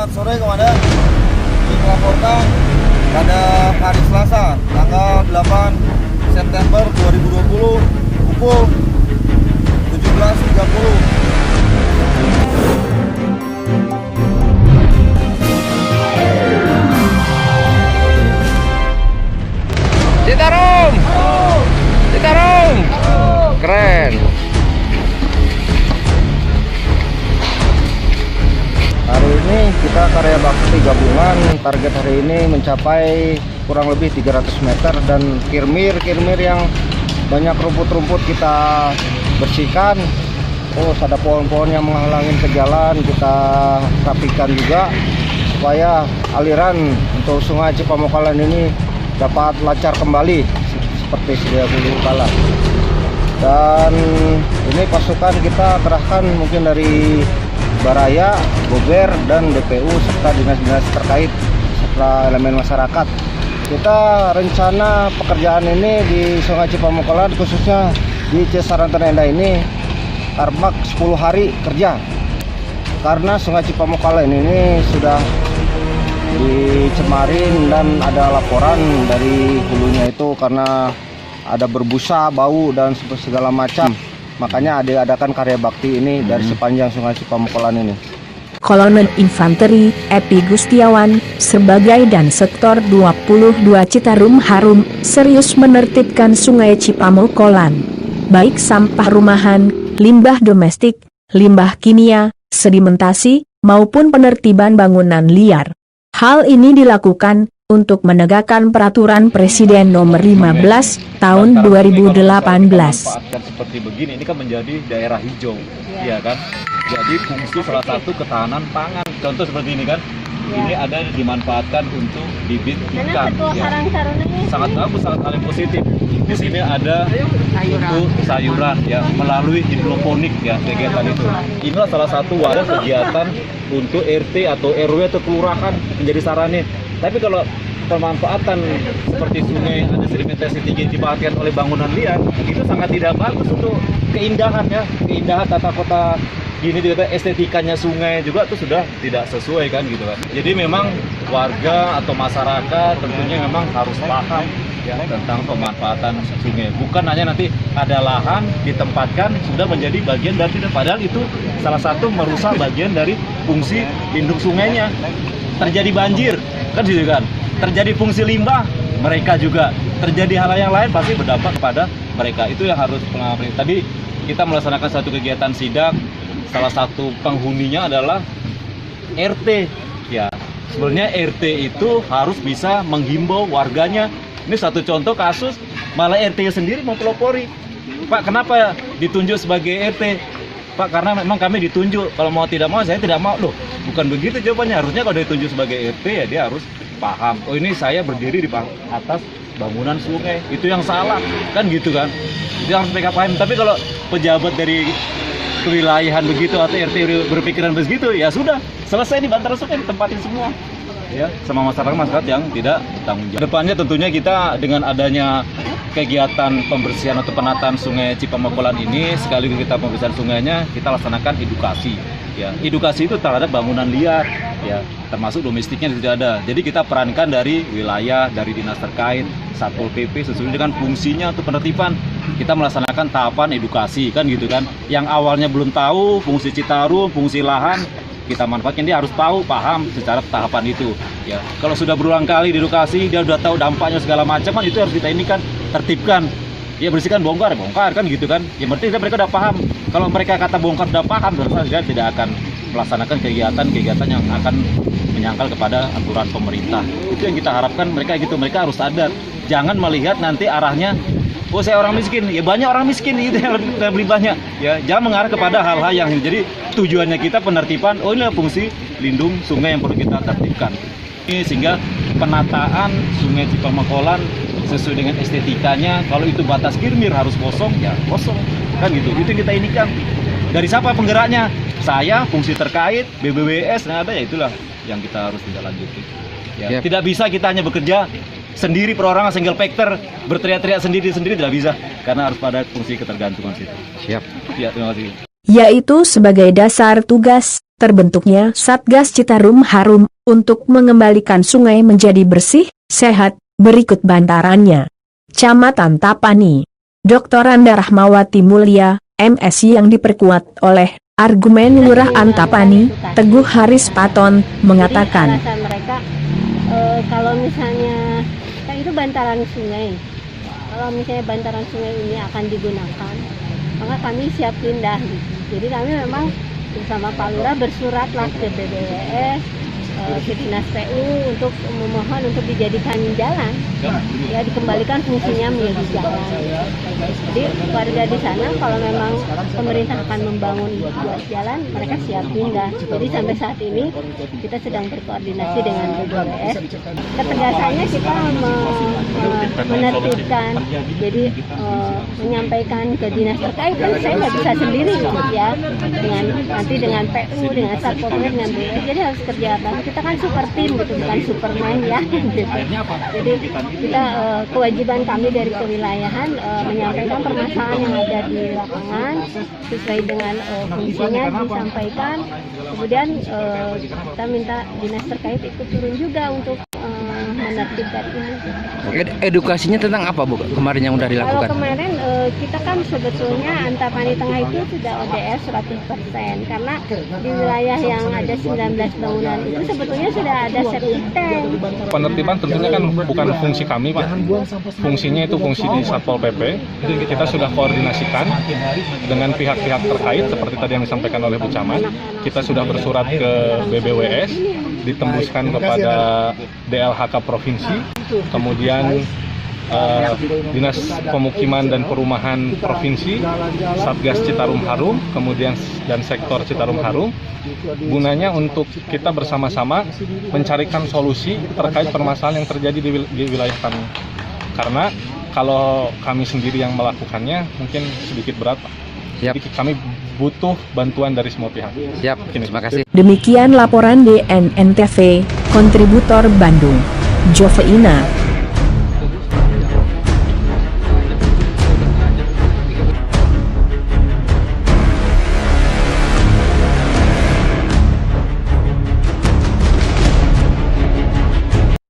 Selamat sore Komandan. Melaporkan pada hari Selasa tanggal 8 September 2020 pukul 17.30. Citarum! Citarum! Keren! Hari ini kita karya bakti gabungan, target hari ini mencapai kurang lebih 300 meter dan kirmir yang banyak rumput-rumput kita bersihkan. Terus ada pohon-pohon yang menghalangi ke jalan kita rapikan juga supaya aliran untuk Sungai Cipamokalan ini dapat lancar kembali seperti sedia dulu kala. Dan ini pasukan kita kerahkan mungkin dari Baraya, Bober, dan DPU serta dinas-dinas terkait serta elemen masyarakat. Kita rencana pekerjaan ini di Sungai Cipamokalan khususnya di Cisarantenenda ini tarbak 10 hari kerja karena Sungai Cipamokalan ini sudah dicemarin dan ada laporan dari hulunya itu karena ada berbusa, bau dan segala macam. Makanya diadakan karya bakti ini dari sepanjang Sungai Cipamokalan ini. Kolonel Infanteri Epi Gustiawan sebagai dan Sektor 22 Citarum Harum serius menertibkan Sungai Cipamokalan. Baik sampah rumahan, limbah domestik, limbah kimia, sedimentasi, maupun penertiban bangunan liar. Hal ini dilakukan untuk menegakkan peraturan Presiden nomor 15 tahun 2018. Seperti begini, ini kan menjadi daerah hijau, ya kan? Jadi fungsi salah satu ketahanan pangan. Contoh seperti ini kan, ini ada dimanfaatkan untuk bibit ikan. Ya. Sangat bagus, sangat hal yang positif. Di sini ada untuk sayuran, ya, melalui hidroponik, ya, kegiatan itu. Inilah salah satu wadah kegiatan untuk RT atau RW atau kelurahan menjadi sarana. Tapi kalau pemanfaatan seperti sungai ada sedimentasi tinggi dimanfaatkan oleh bangunan liar, itu sangat tidak bagus untuk keindahan, ya, keindahan tata kota gini juga, estetikanya sungai juga itu sudah tidak sesuai kan gitu kan. Jadi memang warga atau masyarakat tentunya memang harus paham, ya, tentang pemanfaatan sungai. Bukan hanya nanti ada lahan ditempatkan sudah menjadi bagian dari, padahal itu salah satu merusak bagian dari fungsi lindung sungainya. Terjadi banjir kan gitu kan. Terjadi fungsi limbah, mereka juga terjadi hal yang lain pasti berdampak kepada mereka. Itu yang harus pengawasan. Tadi kita melaksanakan satu kegiatan sidak, salah satu penghuninya adalah RT. Ya, sebenarnya RT itu harus bisa menghimbau warganya. Ini satu contoh kasus malah RT sendiri mempelopori. Pak, kenapa ditunjuk sebagai RT? Pak, karena memang kami ditunjuk. Kalau mau tidak mau, saya tidak mau. Loh, bukan begitu jawabannya. Harusnya kalau ditunjuk sebagai RT ya dia harus paham. Oh, ini saya berdiri di atas bangunan sungai. Itu yang salah. Kan gitu kan. Itu harus mereka paham. Tapi kalau pejabat dari kewilayahan begitu atau RT berpikiran begitu, ya sudah. Selesai di bantaran sungai ditempatin semua. Ya, sama masyarakat yang tidak bertanggung jawab. Depannya tentunya kita dengan adanya kegiatan pembersihan atau penataan Sungai Cipamokalan ini, sekaligus kita pembersihan sungainya, kita laksanakan edukasi. Ya, edukasi itu terhadap bangunan liar, ya, termasuk domestiknya tidak ada. Jadi kita perankan dari wilayah, dari dinas terkait, Satpol PP sesuai dengan fungsinya untuk penertiban. Kita melaksanakan tahapan edukasi kan gitu kan. Yang awalnya belum tahu fungsi Citarum, fungsi lahan, kita manfaatkan, dia harus tahu, paham secara tahapan itu. Ya, kalau sudah berulang kali diedukasi, dia sudah tahu dampaknya segala macam, kan itu harus kita ini kan tertibkan. Ya, bersihkan, bongkar kan gitu kan. Yang penting mereka udah paham. Kalau mereka kata bongkar udah paham, berarti dia tidak akan melaksanakan kegiatan-kegiatan yang akan menyangkal kepada aturan pemerintah. Itu yang kita harapkan mereka gitu. Mereka harus sadar. Jangan melihat nanti arahnya, oh saya orang miskin, ya banyak orang miskin itu yang lebih banyak. Ya, jangan mengarah kepada hal-hal yang jadi tujuannya kita penertiban. Oh, ini fungsi lindung sungai yang perlu kita tertibkan. Ini sehingga penataan Sungai Cipamokalan sesuai dengan estetikanya. Kalau itu batas kirmir harus kosong, ya kosong kan gitu. Itu kita inikan. Dari siapa penggeraknya? Saya, fungsi terkait, BBWS, nah ada, ya itulah yang kita harus tidak lanjuti. Ya, tidak bisa kita hanya bekerja sendiri perorangan single factor, berteriak-teriak sendiri-sendiri tidak bisa, karena harus pada fungsi ketergantungan situ. Siap. Ya, terima kasih. Yaitu sebagai dasar tugas, terbentuknya Satgas Citarum Harum untuk mengembalikan sungai menjadi bersih, sehat, berikut bantarannya. Camatan Tapani. Dr. Anda Rahmawati Mulia, MSI yang diperkuat oleh argumen Lurah Antapani, Teguh Haris Paton, mengatakan. Jadi alasan mereka kalau misalnya kan itu bantaran sungai. Kalau misalnya bantaran sungai ini akan digunakan, maka kami siap pindah. Jadi kami memang bersama Pak Lurah bersuratlah ke BBWS, ke Dinas PU untuk memohon untuk dijadikan jalan, ya dikembalikan fungsinya menjadi jalan. Jadi warga di sana kalau memang pemerintah akan membangun buat jalan, mereka siap pindah. Jadi sampai saat ini kita sedang berkoordinasi dengan BBWS. Ketegasannya kita menertibkan, jadi menyampaikan ke dinas terkait. Dan saya nggak bisa sendiri ya, dengan nanti dengan PU, dengan Satpolnya, dengan BWS. Jadi harus kerja bareng. Kita kan super tim gitu, bukan Superman ya. Jadi kita kewajiban kami dari kewilayahan menyampaikan permasalahan yang ada di lapangan sesuai dengan fungsinya disampaikan. Kemudian kita minta dinas terkait ikut turun juga untuk menertibkan ini. Edukasinya tentang apa Bu kemarin yang udah dilakukan? Kalau kemarin kita kan sebetulnya Antapani Tengah itu sudah ODS 100% karena di wilayah yang ada 19 bangunan itu sebetulnya sudah ada septic tank. Penertiban tentunya kan bukan fungsi kami Pak, fungsinya itu fungsi di Satpol PP. Kita sudah koordinasikan dengan pihak-pihak terkait seperti tadi yang disampaikan oleh Bu Camat. Kita sudah bersurat ke BBWS, ditembuskan kepada DLHK Provinsi, kemudian Dinas Pemukiman dan Perumahan Provinsi, Satgas Citarum Harum, kemudian dan Sektor Citarum Harum, gunanya untuk kita bersama-sama mencarikan solusi terkait permasalahan yang terjadi di wilayah kami. Karena kalau kami sendiri yang melakukannya mungkin sedikit berat, Pak. Yap. Jadi kami butuh bantuan dari semua pihak. Siap, terima kasih. Demikian laporan DNNTV, kontributor Bandung, Joveina.